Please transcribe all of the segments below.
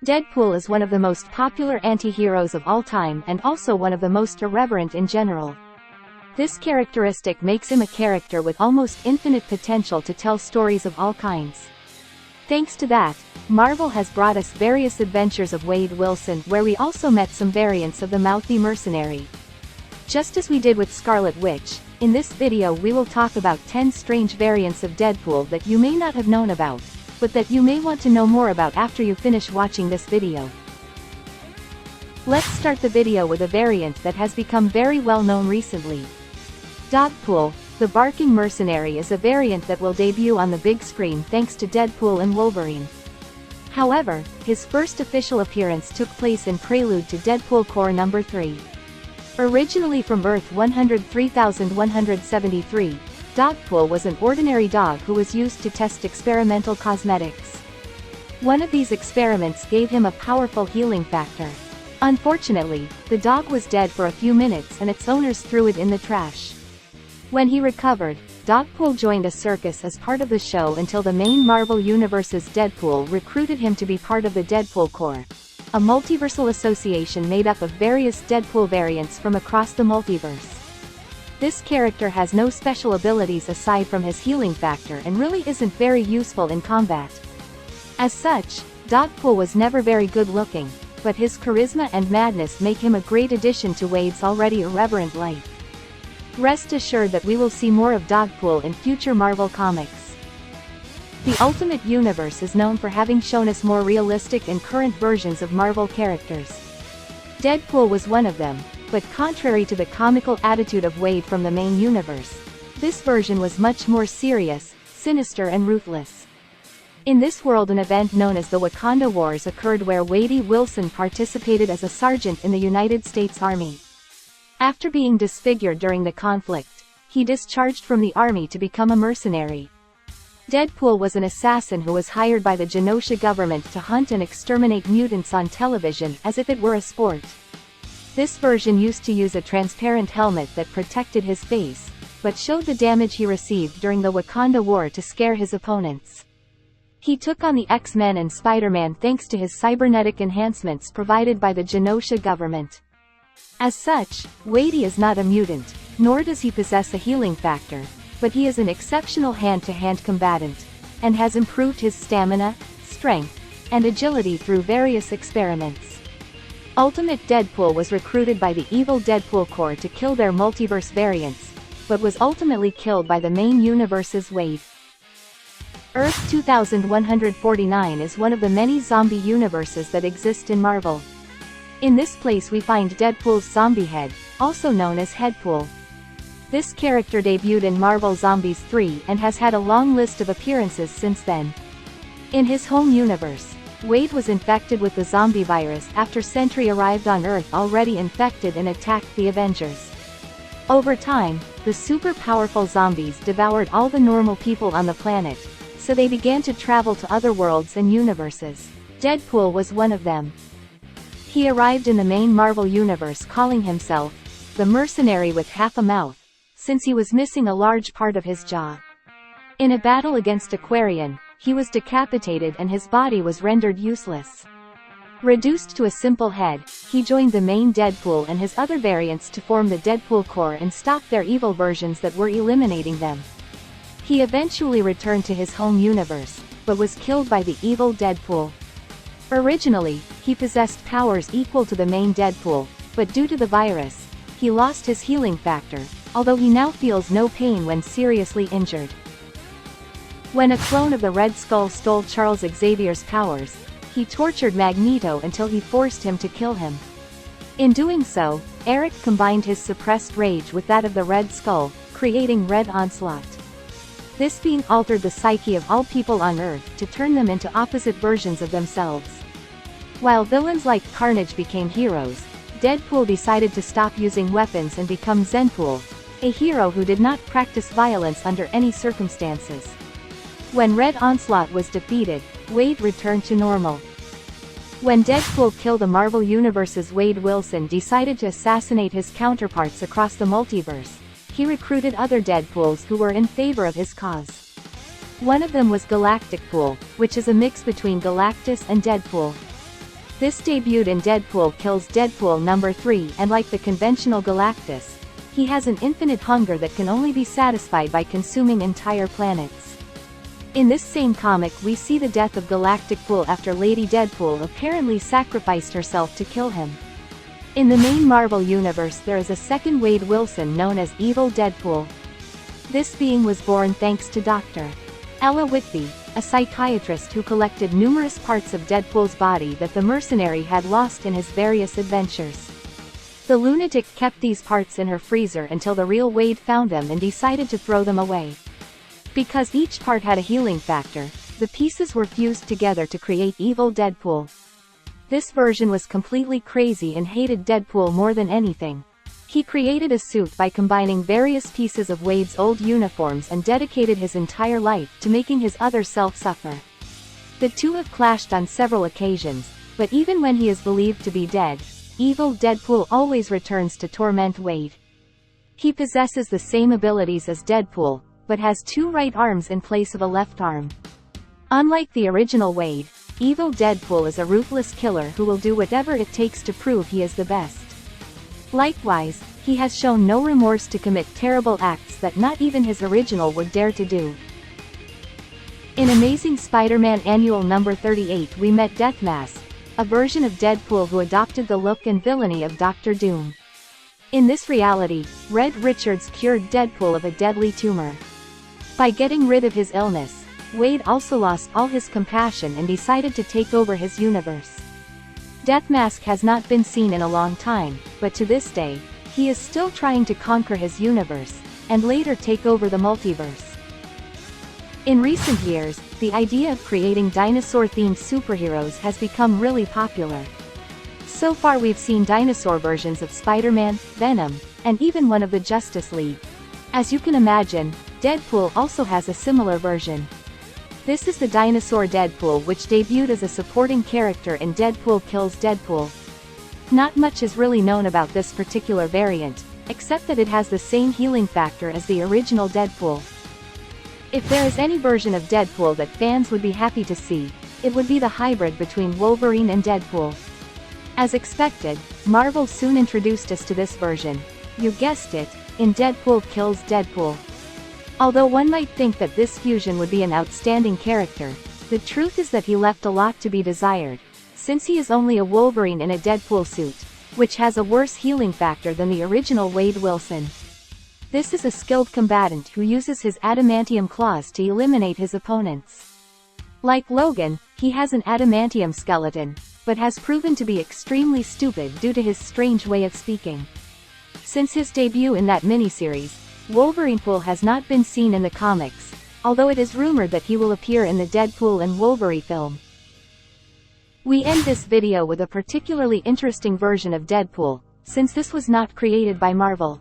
Deadpool is one of the most popular anti-heroes of all time and also one of the most irreverent in general. This characteristic makes him a character with almost infinite potential to tell stories of all kinds. Thanks to that, Marvel has brought us various adventures of Wade Wilson where we also met some variants of the mouthy mercenary. Just as we did with Scarlet Witch, in this video we will talk about 10 strange variants of Deadpool that you may not have known about, but that you may want to know more about after you finish watching this video. Let's start the video with a variant that has become very well known recently. Dogpool, the barking mercenary, is a variant that will debut on the big screen thanks to Deadpool and Wolverine. However, his first official appearance took place in Prelude to Deadpool Core No. 3. Originally from Earth 103,173, Dogpool was an ordinary dog who was used to test experimental cosmetics. One of these experiments gave him a powerful healing factor. Unfortunately, the dog was dead for a few minutes and its owners threw it in the trash. When he recovered, Dogpool joined a circus as part of the show until the main Marvel Universe's Deadpool recruited him to be part of the Deadpool Corps, a multiversal association made up of various Deadpool variants from across the multiverse. This character has no special abilities aside from his healing factor and really isn't very useful in combat. As such, Dogpool was never very good looking, but his charisma and madness make him a great addition to Wade's already irreverent life. Rest assured that we will see more of Dogpool in future Marvel comics. The Ultimate Universe is known for having shown us more realistic and current versions of Marvel characters. Deadpool was one of them, but contrary to the comical attitude of Wade from the main universe, this version was much more serious, sinister and ruthless. In this world, an event known as the Wakanda Wars occurred where Wade Wilson participated as a sergeant in the United States Army. After being disfigured during the conflict, he discharged from the army to become a mercenary. Deadpool was an assassin who was hired by the Genosha government to hunt and exterminate mutants on television as if it were a sport. This version used to use a transparent helmet that protected his face, but showed the damage he received during the Wakanda War to scare his opponents. He took on the X-Men and Spider-Man thanks to his cybernetic enhancements provided by the Genosha government. As such, Wade is not a mutant, nor does he possess a healing factor, but he is an exceptional hand-to-hand combatant, and has improved his stamina, strength, and agility through various experiments. Ultimate Deadpool was recruited by the evil Deadpool Corps to kill their multiverse variants, but was ultimately killed by the main universe's Wade. Earth 2149 is one of the many zombie universes that exist in Marvel. In this place we find Deadpool's zombie head, also known as Headpool. This character debuted in Marvel Zombies 3 and has had a long list of appearances since then. In his home universe, Wade was infected with the zombie virus after Sentry arrived on Earth already infected and attacked the Avengers. Over time, the super powerful zombies devoured all the normal people on the planet, so they began to travel to other worlds and universes. Deadpool was one of them. He arrived in the main Marvel universe calling himself the mercenary with half a mouth, since he was missing a large part of his jaw. In a battle against Aquarian, he was decapitated and his body was rendered useless. Reduced to a simple head, he joined the main Deadpool and his other variants to form the Deadpool Corps and stop their evil versions that were eliminating them. He eventually returned to his home universe, but was killed by the evil Deadpool. Originally, he possessed powers equal to the main Deadpool, but due to the virus, he lost his healing factor, although he now feels no pain when seriously injured. When a clone of the Red Skull stole Charles Xavier's powers, he tortured Magneto until he forced him to kill him. In doing so, Eric combined his suppressed rage with that of the Red Skull, creating Red Onslaught. This being altered the psyche of all people on Earth to turn them into opposite versions of themselves. While villains like Carnage became heroes, Deadpool decided to stop using weapons and become Zenpool, a hero who did not practice violence under any circumstances. When Red Onslaught was defeated, Wade returned to normal. When Deadpool killed the Marvel Universe's Wade Wilson decided to assassinate his counterparts across the multiverse, he recruited other Deadpools who were in favor of his cause. One of them was Galacticpool, which is a mix between Galactus and Deadpool. This debuted in Deadpool Kills Deadpool #3, and like the conventional Galactus, he has an infinite hunger that can only be satisfied by consuming entire planets. In this same comic we see the death of Galactic Pool after Lady Deadpool apparently sacrificed herself to kill him. In the main Marvel universe there is a second Wade Wilson known as Evil Deadpool. This being was born thanks to Dr. Ella Whitby, a psychiatrist who collected numerous parts of Deadpool's body that the mercenary had lost in his various adventures. The lunatic kept these parts in her freezer until the real Wade found them and decided to throw them away. Because each part had a healing factor, the pieces were fused together to create Evil Deadpool. This version was completely crazy and hated Deadpool more than anything. He created a suit by combining various pieces of Wade's old uniforms and dedicated his entire life to making his other self suffer. The two have clashed on several occasions, but even when he is believed to be dead, Evil Deadpool always returns to torment Wade. He possesses the same abilities as Deadpool, but has two right arms in place of a left arm. Unlike the original Wade, Evil Deadpool is a ruthless killer who will do whatever it takes to prove he is the best. Likewise, he has shown no remorse to commit terrible acts that not even his original would dare to do. In Amazing Spider-Man Annual number 38 we met Deathmask, a version of Deadpool who adopted the look and villainy of Dr. Doom. In this reality, Red Richards cured Deadpool of a deadly tumor. By getting rid of his illness, Wade also lost all his compassion and decided to take over his universe. Deathmask has not been seen in a long time, but to this day, he is still trying to conquer his universe, and later take over the multiverse. In recent years, the idea of creating dinosaur-themed superheroes has become really popular. So far we've seen dinosaur versions of Spider-Man, Venom, and even one of the Justice League. As you can imagine, Deadpool also has a similar version. This is the dinosaur Deadpool, which debuted as a supporting character in Deadpool Kills Deadpool. Not much is really known about this particular variant, except that it has the same healing factor as the original Deadpool. If there is any version of Deadpool that fans would be happy to see, it would be the hybrid between Wolverine and Deadpool. As expected, Marvel soon introduced us to this version. You guessed it, in Deadpool Kills Deadpool. Although one might think that this fusion would be an outstanding character, the truth is that he left a lot to be desired, since he is only a Wolverine in a Deadpool suit, which has a worse healing factor than the original Wade Wilson. This is a skilled combatant who uses his adamantium claws to eliminate his opponents. Like Logan, he has an adamantium skeleton, but has proven to be extremely stupid due to his strange way of speaking. Since his debut in that miniseries, Wolverine has not been seen in the comics, although it is rumored that he will appear in the Deadpool and Wolverine film. We end this video with a particularly interesting version of Deadpool, since this was not created by Marvel.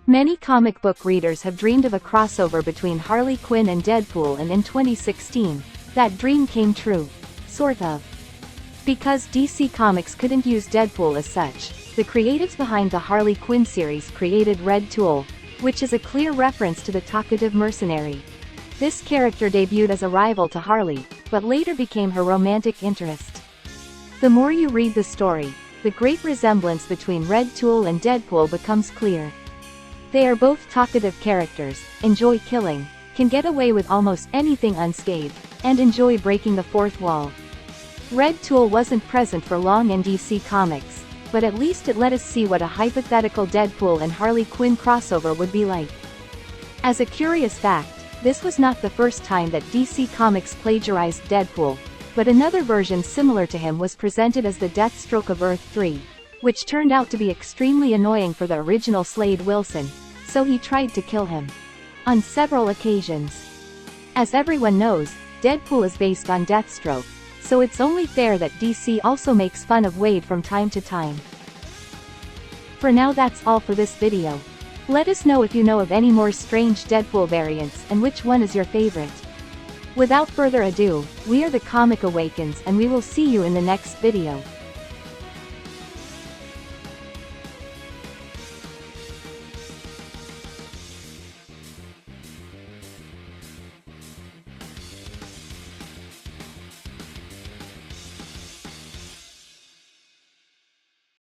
Many comic book readers have dreamed of a crossover between Harley Quinn and Deadpool, and in 2016, that dream came true. Sort of. Because DC Comics couldn't use Deadpool as such, the creatives behind the Harley Quinn series created Red Tool, which is a clear reference to the talkative mercenary. This character debuted as a rival to Harley, but later became her romantic interest. The more you read the story, the great resemblance between Red Tool and Deadpool becomes clear. They are both talkative characters, enjoy killing, can get away with almost anything unscathed, and enjoy breaking the fourth wall. Red Tool wasn't present for long in DC Comics, but at least it let us see what a hypothetical Deadpool and Harley Quinn crossover would be like. As a curious fact, this was not the first time that DC Comics plagiarized Deadpool, but another version similar to him was presented as the Deathstroke of Earth 3, which turned out to be extremely annoying for the original Slade Wilson, so he tried to kill him on several occasions. As everyone knows, Deadpool is based on Deathstroke, so it's only fair that DC also makes fun of Wade from time to time. For now that's all for this video. Let us know if you know of any more strange Deadpool variants and which one is your favorite. Without further ado, we are the Comic Awakens and we will see you in the next video.